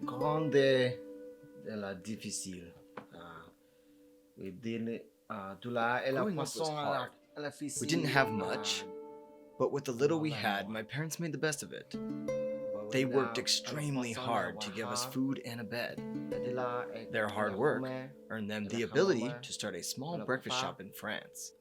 Grande de la difficile. We did Growing up was hard. We didn't have much, but with the little we had, my parents made the best of it. They worked extremely hard to give us food and a bed. Their hard work earned them the ability to start a small breakfast shop in France.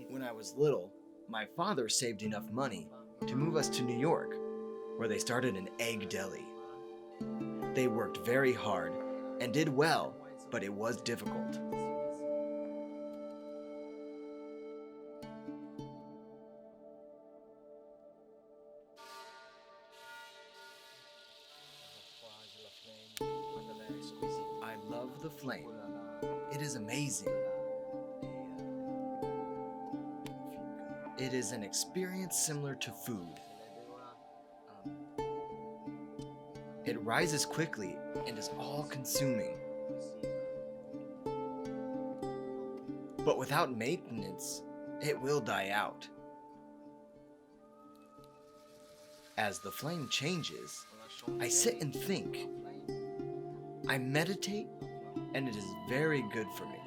When I was little, my father saved enough money to move us to New York, where they started an egg deli. They worked very hard and did well, but it was difficult. I love the flame. It is amazing. It is an experience similar to food. It rises quickly and is all-consuming. But without maintenance, it will die out. As the flame changes, I sit and think. I meditate, and it is very good for me.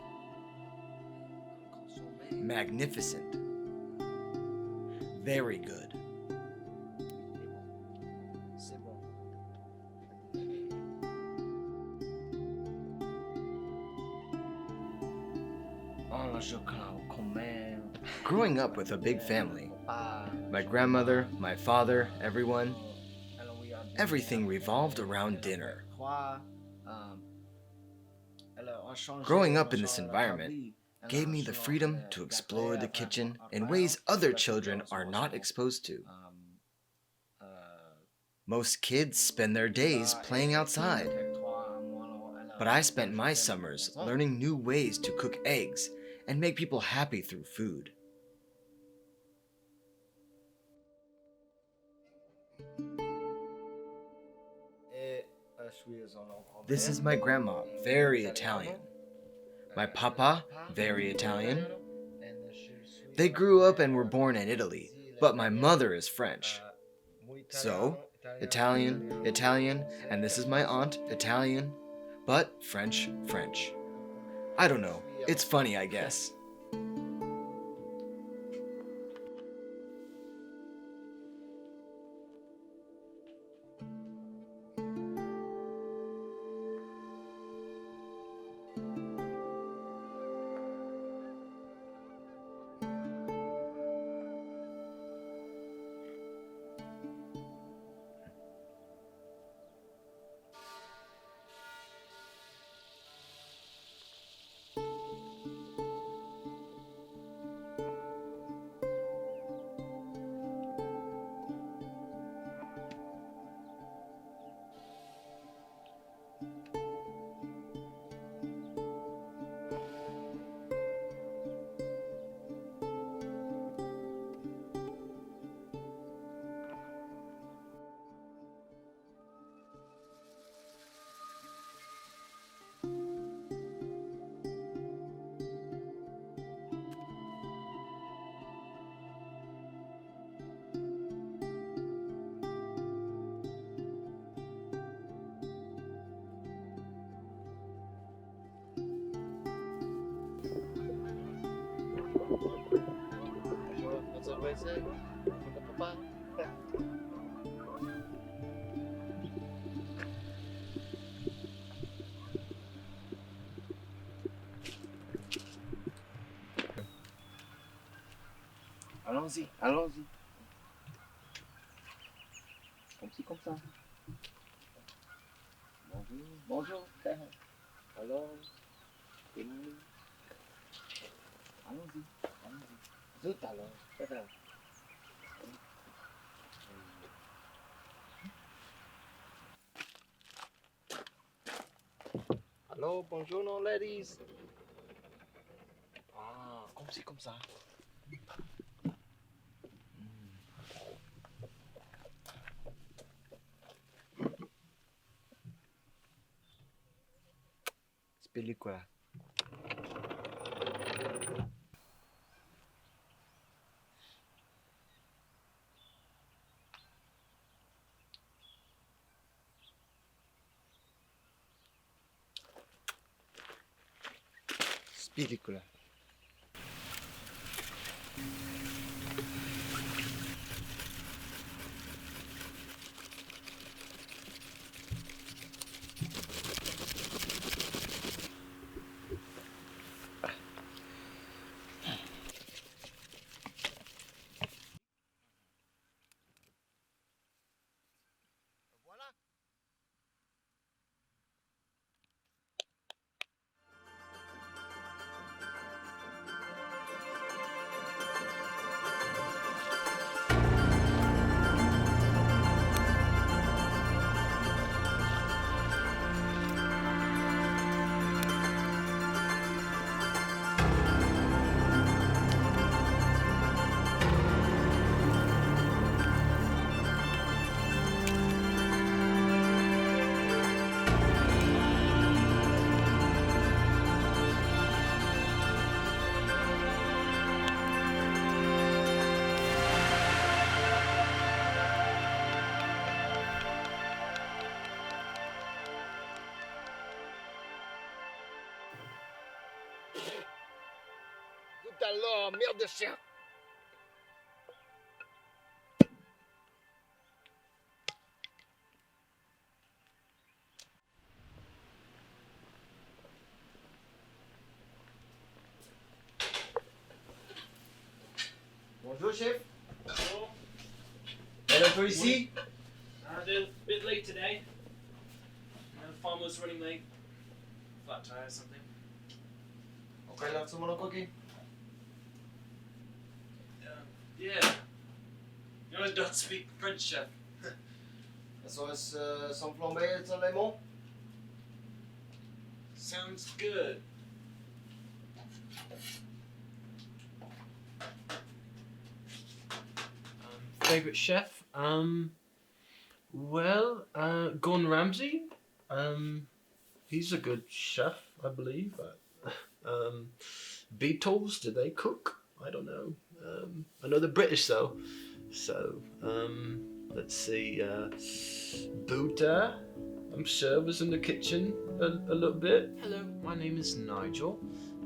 Magnificent. Very good. Growing up with a big family, my grandmother, my father, everyone, everything revolved around dinner. Growing up in this environment gave me the freedom to explore the kitchen in ways other children are not exposed to. Most kids spend their days playing outside, but I spent my summers learning new ways to cook eggs and make people happy through food. This is my grandma, very Italian. My papa, very Italian. They grew up and were born in Italy, but my mother is French. So, Italian, Italian, and this is my aunt, Italian, but French, French. I don't know, it's funny, I guess. Allons-y, allons-y. Comme ci, comme ça. Bonjour, bonjour. Alors, allons-y, allons-y. Zut alors. Hello, bonjour, ladies. Ah, comme ci, comme ça. Spilli quoi? Spilli quoi? Tout à l'heure, merde de chien. Bonjour, chef. Hello. Elle est ici? They're a bit late today. The farm was running late. Flat tire or something. Okay, laat ze maar nog cookie. Yeah. You know, I don't speak French, chef. So is some flambé et some lemon? Sounds good. Favorite chef? Gordon Ramsay. He's a good chef, I believe. Beatles, did they cook? I don't know. I know they're British though. So, let's see. Buddha, I'm sure, was in the kitchen a little bit. Hello, my name is Nigel.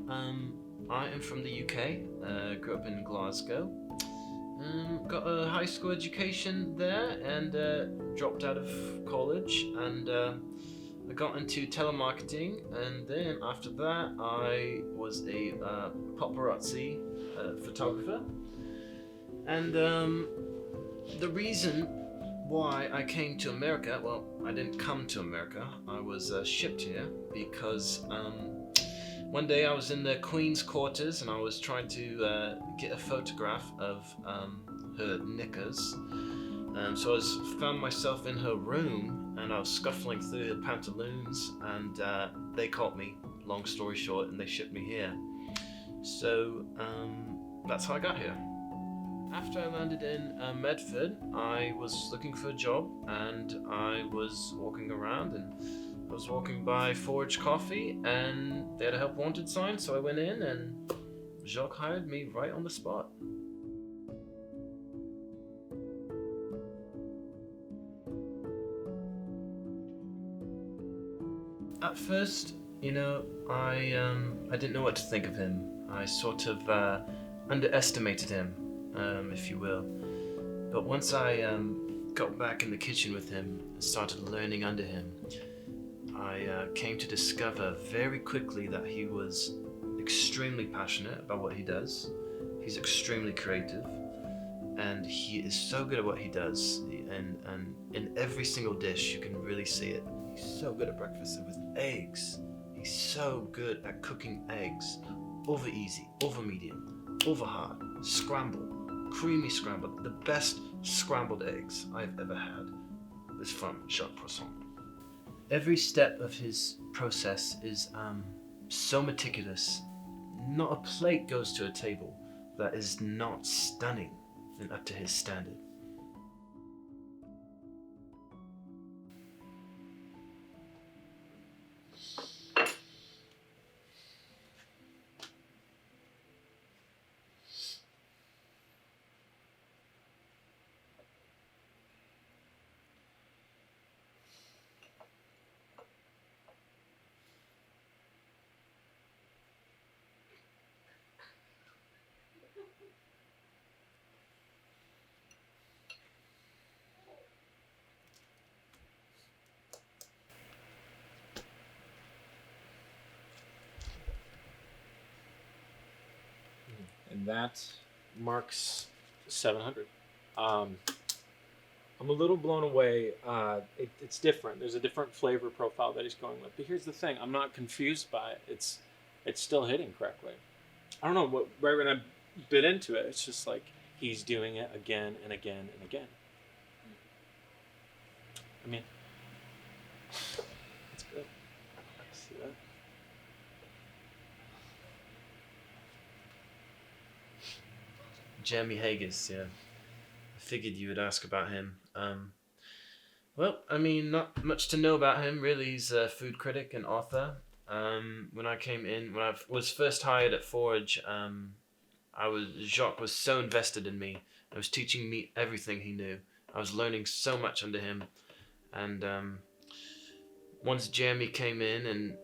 I am from the UK. Grew up in Glasgow. Got a high school education there and dropped out of college, and I got into telemarketing, and then after that I was a paparazzi photographer. And the reason why I came to America, well, I didn't come to America, I was shipped here because one day I was in the Queen's quarters and I was trying to get a photograph of her knickers. So I found myself in her room and I was scuffling through her pantaloons, and they caught me, long story short, and they shipped me here. So that's how I got here. After I landed in Medford, I was looking for a job, and I was walking around, and I was walking by Forage Coffee, and they had a help wanted sign, so I went in, and Jacques hired me right on the spot. At first, I didn't know what to think of him. I sort of underestimated him, if you will. But once I got back in the kitchen with him and started learning under him, I came to discover very quickly that he was extremely passionate about what he does. He's extremely creative, and he is so good at what he does. And in every single dish, you can really see it. He's so good at breakfast, and with eggs. He's so good at cooking eggs. Over easy, over medium, over hard, scrambled, creamy scrambled. The best scrambled eggs I've ever had is from Jacques Poisson. Every step of his process is so meticulous. Not a plate goes to a table that is not stunning and up to his standard. And that marks 700. I'm a little blown away. It's different. There's a different flavor profile that he's going with. But here's the thing: I'm not confused by it. It's still hitting correctly. I don't know what. Right when I bit into it, it's just like he's doing it again and again and again. I mean, it's good. I see that. Jeremy Haggis, yeah. I figured you would ask about him. Well, I mean, not much to know about him, really. He's a food critic and author. When I was first hired at Forage, Jacques was so invested in me. He was teaching me everything he knew. I was learning so much under him. And once Jeremy came in and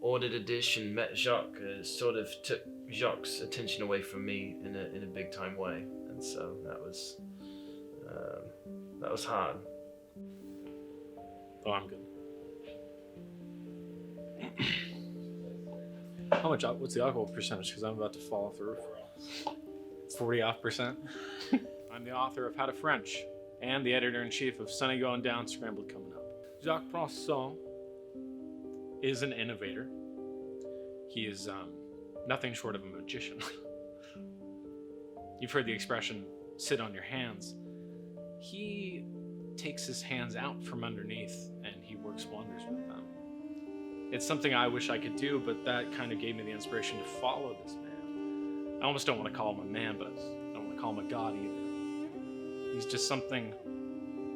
ordered a dish and met Jacques, sort of took Jacques' attention away from me in a big time way, and so that was hard. Oh, I'm good. How much? What's the alcohol percentage? Because I'm about to fall off the roof. 40% I'm the author of How to French and the editor-in-chief of Sunny Going Down, Scrambled Coming Up. Jacques Poisson is an innovator. He is nothing short of a magician. You've heard the expression, sit on your hands. He takes his hands out from underneath and he works wonders with them. It's something I wish I could do, but that kind of gave me the inspiration to follow this man. I almost don't want to call him a man, but I don't want to call him a god either. He's just something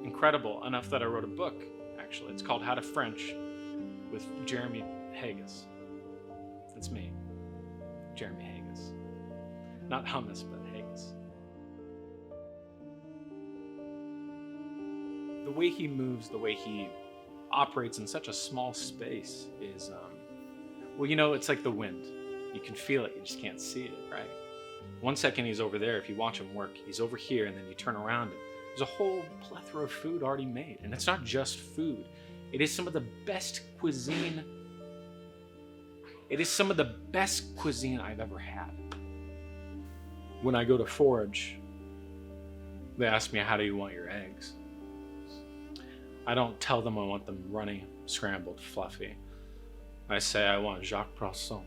incredible, enough that I wrote a book, actually. It's called How to French with Jeremy Haggis. That's me, Jeremy Haggis. Not hummus, but Haggis. The way he moves, the way he operates in such a small space is, well, you know, it's like the wind. You can feel it, you just can't see it, right? 1 second he's over there, if you watch him work, he's over here, and then you turn around and there's a whole plethora of food already made. And it's not just food. It is some of the best cuisine. It is some of the best cuisine I've ever had. When I go to Forage, they ask me, how do you want your eggs? I don't tell them I want them runny, scrambled, fluffy. I say I want Jacques Poisson.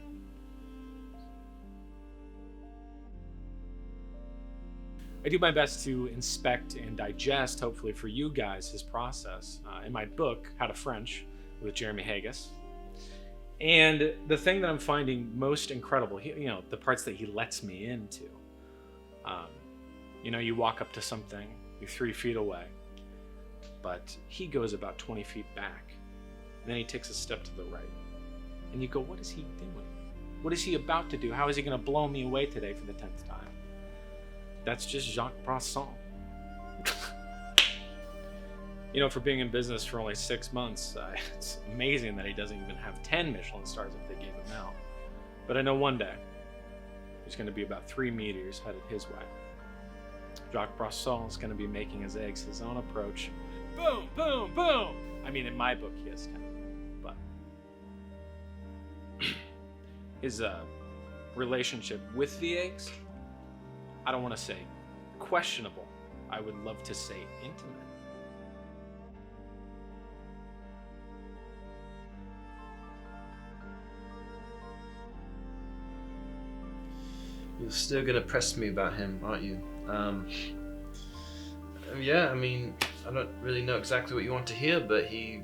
I do my best to inspect and digest, hopefully for you guys, his process in my book, How to French, with Jeremy Haggis. And the thing that I'm finding most incredible, the parts that he lets me into. You walk up to something, you're 3 feet away, but he goes about 20 feet back. And then he takes a step to the right. And you go, what is he doing? What is he about to do? How is he going to blow me away today for the 10th time? That's just Jacques Poisson. For being in business for only 6 months, it's amazing that he doesn't even have 10 Michelin stars if they gave him out. But I know one day, there's going to be about 3 meteors headed his way. Jacques Poisson is going to be making his eggs his own approach. Boom, boom, boom! I mean, in my book, he has 10. But his relationship with the eggs, I don't want to say questionable. I would love to say intimate. You're still gonna press me about him, aren't you? Yeah, I mean, I don't really know exactly what you want to hear, but he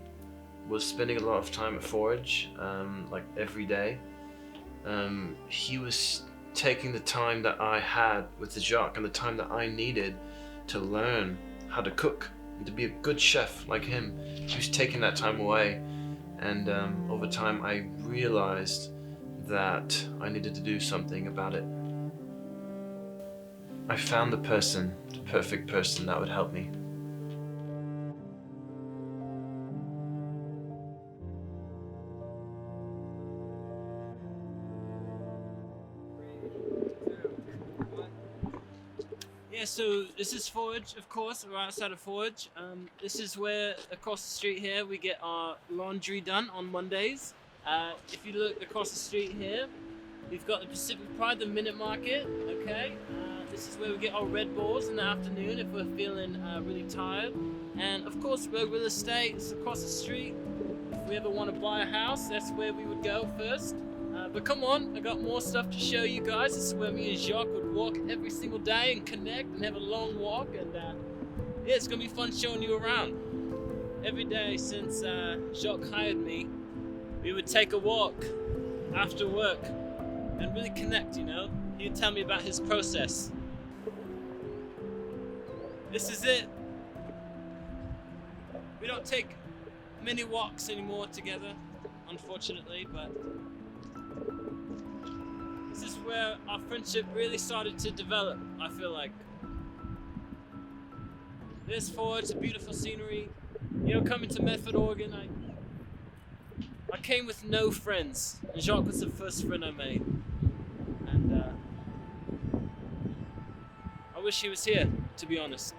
was spending a lot of time at Forage, like every day. He was taking the time that I had with the Jacques and the time that I needed to learn how to cook and to be a good chef like him. He was taking that time away, and over time I realized that I needed to do something about it. I found the perfect person that would help me. Yeah, so this is Forage, of course. We're outside of Forage. This is where, across the street here, we get our laundry done on Mondays. If you look across the street here, we've got the Pacific Pride, the Minute Market, okay? This is where we get our Red Balls in the afternoon if we're feeling really tired. And of course, we're real estate, it's across the street. If we ever want to buy a house, that's where we would go first. But come on, I got more stuff to show you guys. This is where me and Jacques would walk every single day and connect and have a long walk. And yeah, it's gonna be fun showing you around. Every day since Jacques hired me, we would take a walk after work and really connect, you know? He'd tell me about his process. This is it. We don't take many walks anymore together, unfortunately, but this is where our friendship really started to develop, I feel like. This Forge, beautiful scenery. You know, coming to Medford, Oregon, I came with no friends, and Jacques was the first friend I made. And I wish he was here, to be honest.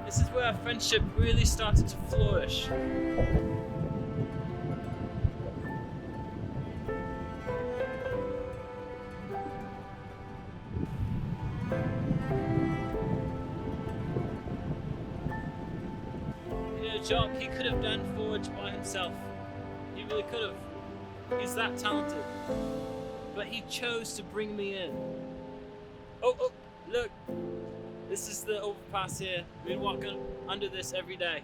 This is where our friendship really started to flourish. You know, Jacques, he could have done Forge by himself. He really could have. He's that talented. But he chose to bring me in. Oh, look. This is the overpass here. We'd walk under this every day.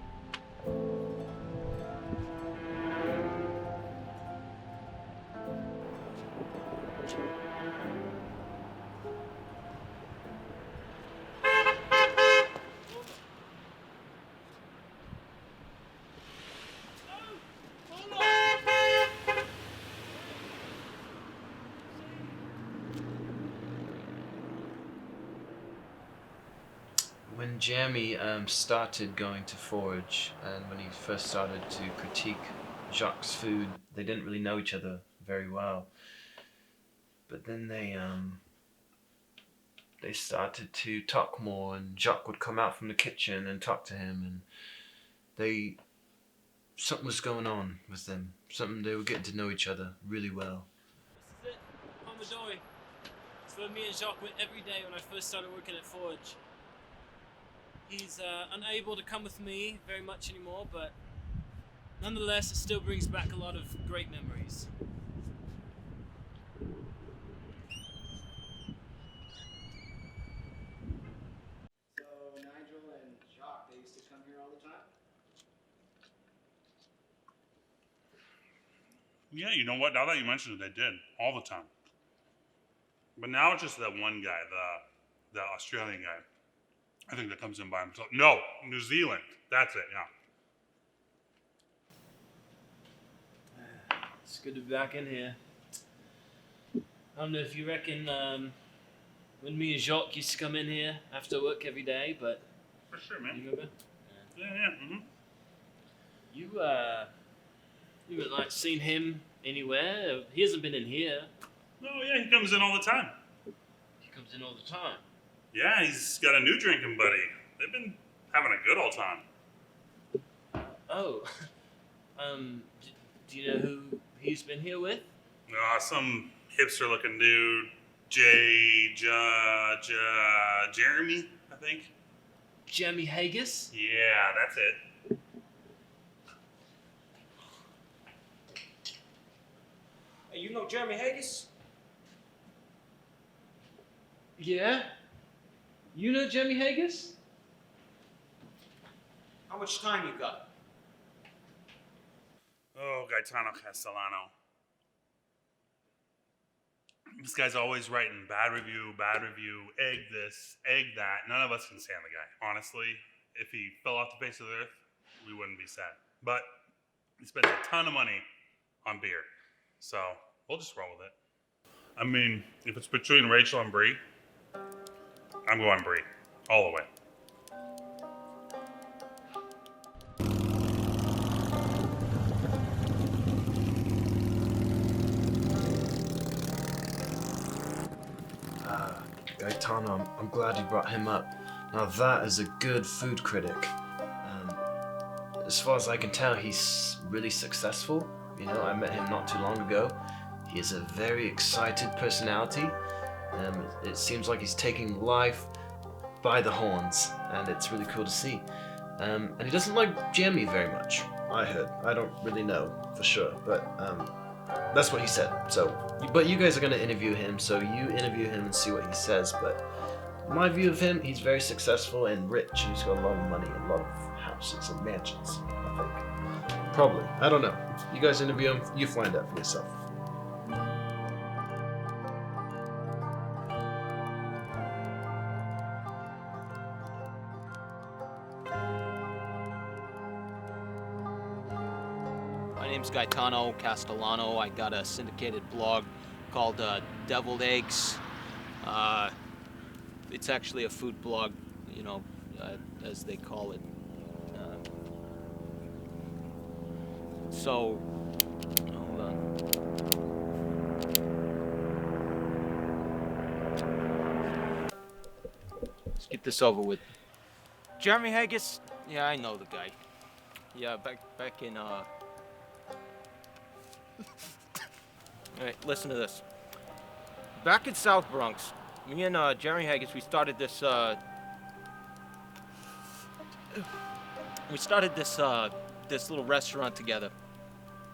When Jeremy started going to Forage, and when he first started to critique Jacques' food, they didn't really know each other very well. But then they started to talk more, and Jacques would come out from the kitchen and talk to him, and something was going on with them. They were getting to know each other really well. This is it, Pomodori. It's where me and Jacques went every day when I first started working at Forge. He's unable to come with me very much anymore, but nonetheless, it still brings back a lot of great memories. So Nigel and Jacques, they used to come here all the time? Yeah, you know what? Now that you mention it, they did all the time. But now it's just that one guy, the Australian guy. I think that comes in by himself. No, New Zealand. That's it. Yeah. It's good to be back in here. I don't know if you reckon when me and Jacques used to come in here after work every day, but For sure, you man. remember? Yeah. Mm-hmm. You haven't like seen him anywhere? He hasn't been in here. No, yeah, he comes in all the time. He comes in all the time. Yeah, he's got a new drinking buddy. They've been having a good old time. Oh, do you know who he's been here with? Some hipster-looking dude, Jeremy, I think. Jeremy Haggis. Yeah, that's it. Hey, you know Jeremy Haggis? Yeah? You know Jeremy Haggis? How much time you got? Oh, Gaetano Castellano. This guy's always writing bad review, egg this, egg that. None of us can stand the guy. Honestly, if he fell off the face of the earth, we wouldn't be sad. But he spends a ton of money on beer. So we'll just roll with it. I mean, if it's between Rachel and Brie, I'm going Brie. All the way. Gaetano, I'm glad you brought him up. Now that is a good food critic. As far as I can tell, he's really successful. You know, I met him not too long ago. He has a very excited personality. It seems like he's taking life by the horns, and it's really cool to see. And he doesn't like Jeremy very much, I heard. I don't really know for sure, but that's what he said. So, but you guys are going to interview him, so you interview him and see what he says. But my view of him, he's very successful and rich. He's got a lot of money and a lot of houses and mansions, I think. Probably. I don't know. You guys interview him, you find out for yourself. My name's Gaetano Castellano. I got a syndicated blog called Deviled Eggs. It's actually a food blog, you know, as they call it. So, hold on. Let's get this over with. Jeremy Haggis, yeah, I know the guy. Yeah, back in Alright, listen to this. Back in South Bronx, me and Jeremy Haggis, we started this this little restaurant together.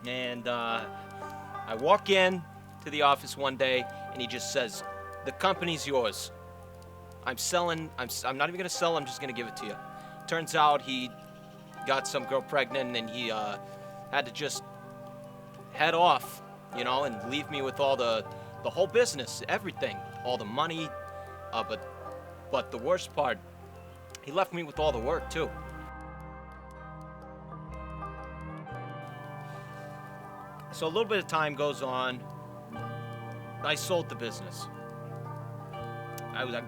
And I walk in to the office one day and he just says, "The company's yours. I'm not even gonna sell, I'm just gonna give it to you." Turns out he got some girl pregnant and he had to just head off, you know, and leave me with all the whole business, everything, all the money, but the worst part, he left me with all the work too. So a little bit of time goes on. I sold the business. I've got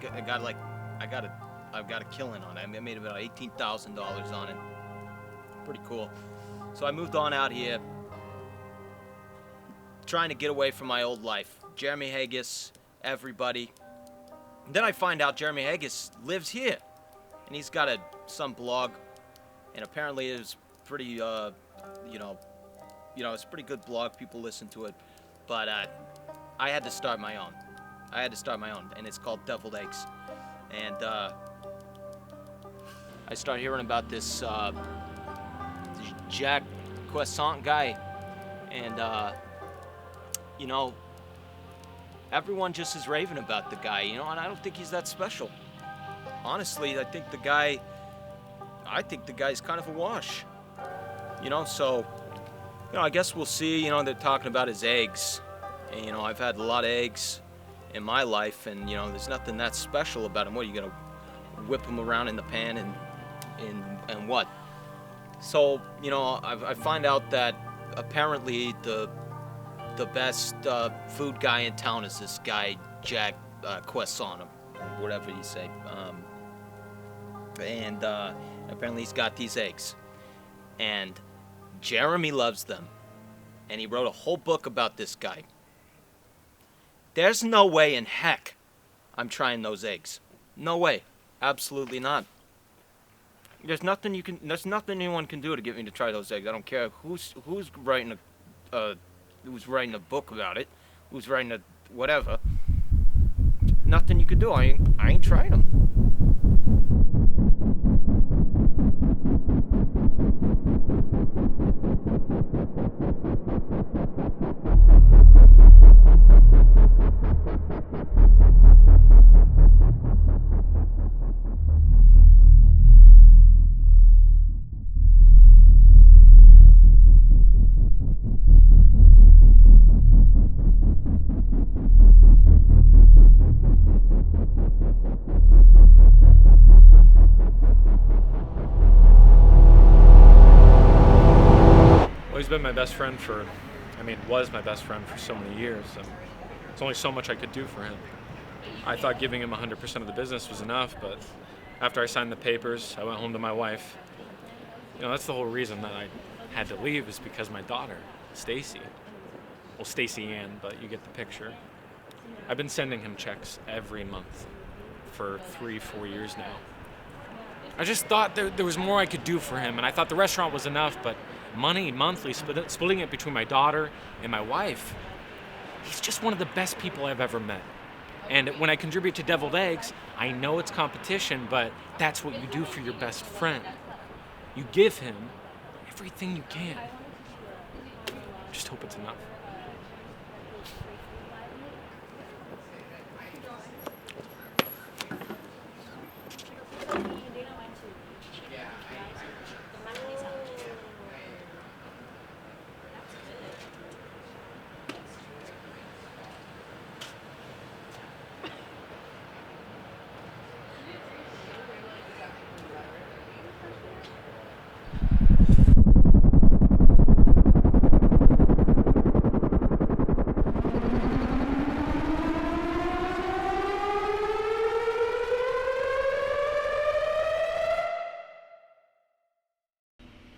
a killing on it. I made about $18,000 on it. Pretty cool. So I moved on out here, trying to get away from my old life. Jeremy Haggis, everybody. And then I find out Jeremy Haggis lives here, and he's got some blog, and apparently it's pretty, it's a pretty good blog. People listen to it, but I had to start my own. And it's called Deviled Eggs. And I started hearing about this Jack Croissant guy, and everyone just is raving about the guy, and I don't think he's that special. Honestly, I think the guy's kind of a wash. So, I guess we'll see. They're talking about his eggs, and I've had a lot of eggs in my life, and there's nothing that special about him. What, are you gonna whip him around in the pan and what? So, I find out that apparently the best food guy in town is this guy, Jack Croissant, or whatever you say. And apparently he's got these eggs. And Jeremy loves them. And he wrote a whole book about this guy. There's no way in heck I'm trying those eggs. No way. Absolutely not. There's nothing anyone can do to get me to try those eggs. I don't care who's writing a book about it, who's writing a whatever. Nothing you can do. I ain't trying them. Well, he's been my best friend was my best friend for so many years. And there's only so much I could do for him. I thought giving him 100% of the business was enough, but after I signed the papers, I went home to my wife. You know, that's the whole reason that I had to leave, is because my daughter, Stacy, well, Stacy Ann, but you get the picture. I've been sending him checks every month for 3-4 years now. I just thought there was more I could do for him, and I thought the restaurant was enough, but money, monthly, splitting it between my daughter and my wife, he's just one of the best people I've ever met. And when I contribute to Deviled Eggs, I know it's competition, but that's what you do for your best friend. You give him everything you can. Just hope it's enough.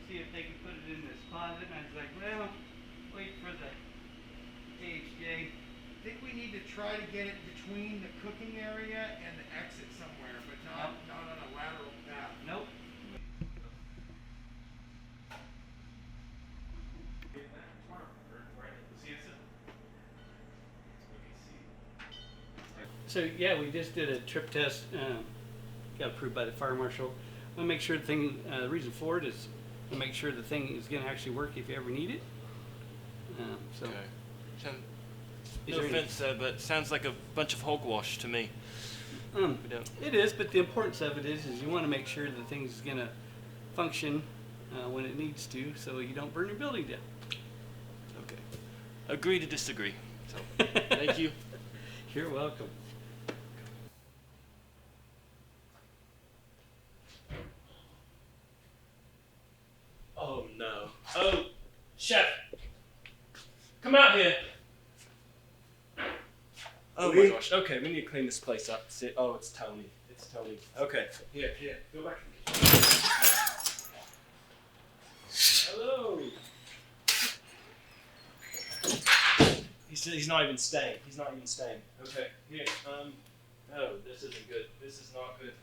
See if they can put it in this closet, and I was like, well, wait for the HJ. I think we need to try to get it between the cooking area and the exit somewhere, but not on a lateral path. Nope. So yeah, we just did a trip test, got approved by the fire marshal. We'll make sure the reason for it is to make sure the thing is going to actually work if you ever need it. So. Okay. Is No there any- offense, but sounds like a bunch of hogwash to me. We don't. It is, but the importance of it is you want to make sure the thing's going to function when it needs to, so you don't burn your building down. Okay. Agree to disagree. So, thank you. You're welcome. Oh no. Oh, chef. Come out here. Oh my gosh. Okay, we need to clean this place up. Oh, it's Tony. It's Tony. Okay. Here. Go back. Hello. He's not even staying. Okay. Here. Oh, this isn't good. This is not good.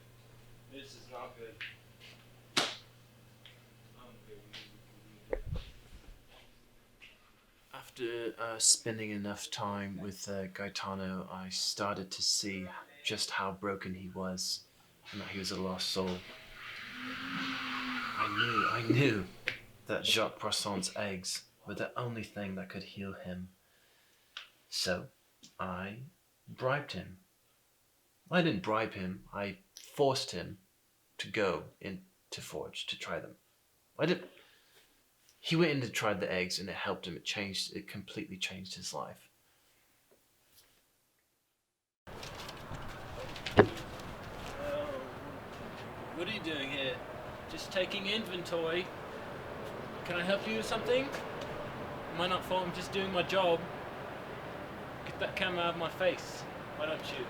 After spending enough time with Gaetano, I started to see just how broken he was, and that he was a lost soul. I knew that Jacques Poisson's eggs were the only thing that could heal him. So I bribed him. I didn't bribe him, I forced him to go into Forge to try them. He went in and tried the eggs, and it helped him. It completely changed his life. What are you doing here? Just taking inventory. Can I help you with something? Am I not fault? I'm just doing my job. Get that camera out of my face. Why don't you?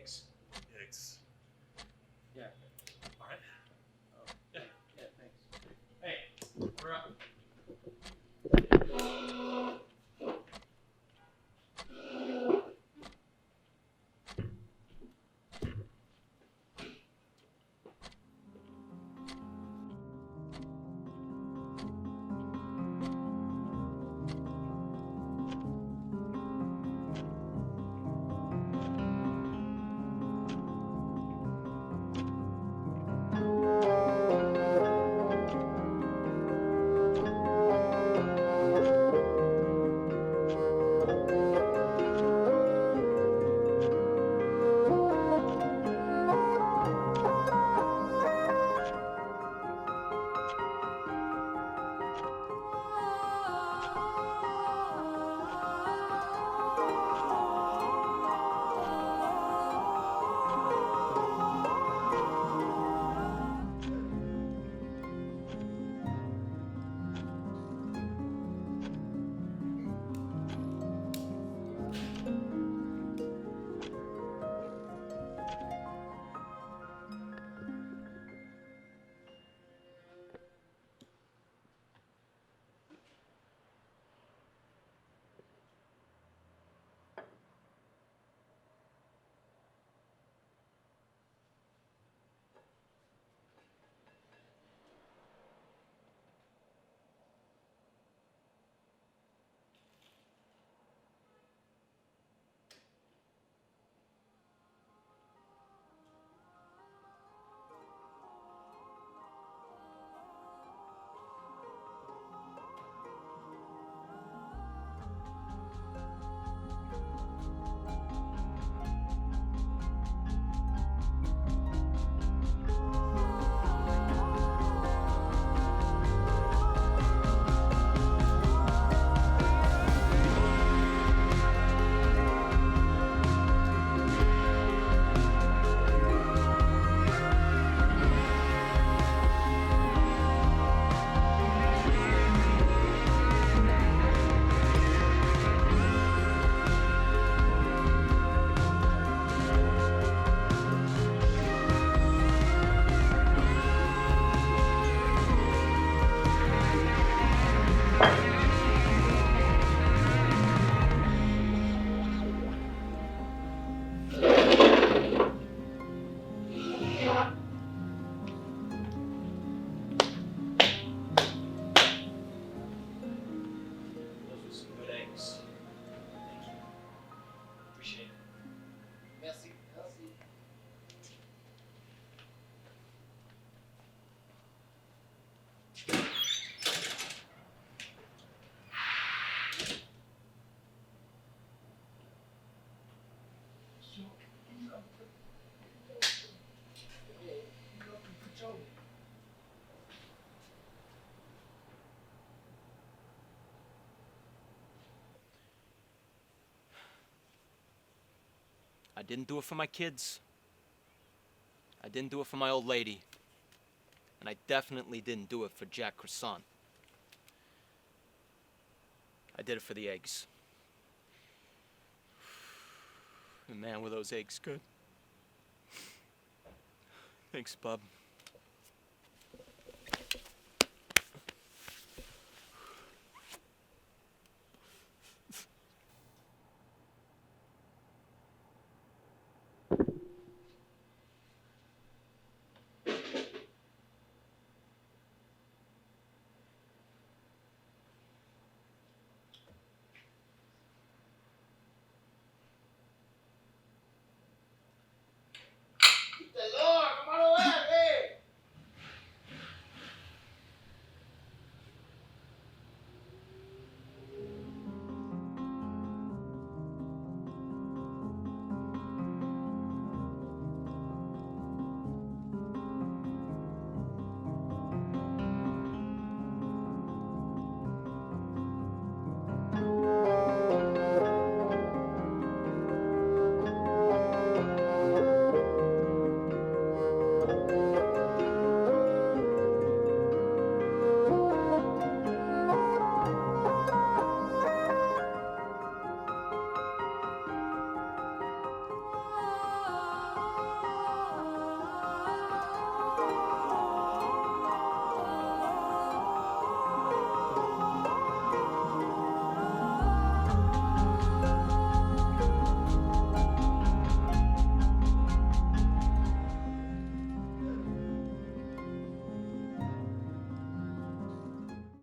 eggs. Eggs. Yeah. All right. Yeah, thanks. Hey, we're up. Those were some good eggs. Thank you. Appreciate it. Merci. Merci. I didn't do it for my kids. I didn't do it for my old lady. And I definitely didn't do it for Jack Croissant. I did it for the eggs. And man, were those eggs good. Thanks, bub. Lord, come on over here. Bye.